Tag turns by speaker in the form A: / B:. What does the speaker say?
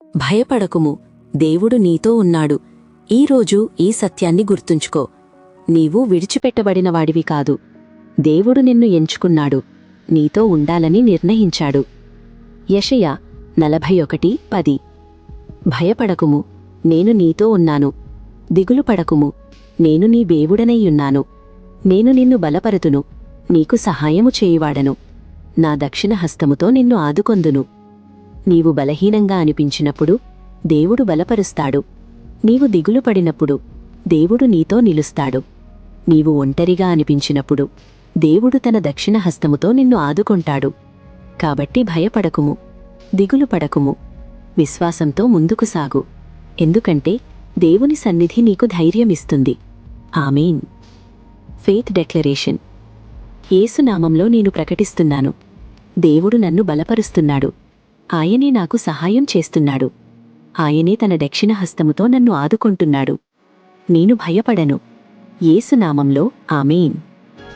A: భయపడకుము, దేవుడు నీతో ఉన్నాడు. ఈరోజు ఈ సత్యాన్ని గుర్తుంచుకో. నీవు విడిచిపెట్టబడినవాడివి కాదు. దేవుడు నిన్ను ఎంచుకున్నాడు, నీతో ఉండాలని నిర్ణయించాడు. యెషయా 41:10. భయపడకుము, నేను నీతో ఉన్నాను. దిగులు పడకుము, నేను నీ దేవుడనైయున్నాను. నేను నిన్ను బలపరుతును, నీకు సహాయము చేయువాడను. నా దక్షిణ హస్తముతో నిన్ను ఆదుకొందును. నీవు బలహీనంగా అనిపించినప్పుడు దేవుడు బలపరుస్తాడు. నీవు దిగులు పడినప్పుడు దేవుడు నీతో నిలుస్తాడు. నీవు ఒంటరిగా అనిపించినప్పుడు దేవుడు తన దక్షిణ హస్తముతో నిన్ను ఆదుకొంటాడు. కాబట్టి భయపడకుము, దిగులు పడకుము, విశ్వాసంతో ముందుకు సాగు. ఎందుకంటే దేవుని సన్నిధి నీకు ధైర్యమిస్తుంది. ఆమేన్. Faith declaration. యేసు నామంలో నేను ప్రకటిస్తున్నాను, దేవుడు నన్ను బలపరుస్తున్నాడు. ఆయనే నాకు సహాయం చేస్తున్నాడు. ఆయనే తన దక్షిణ హస్తముతో నన్ను ఆదుకొంటున్నాడు. నేను భయపడను. యేసు నామంలో ఆమేన్.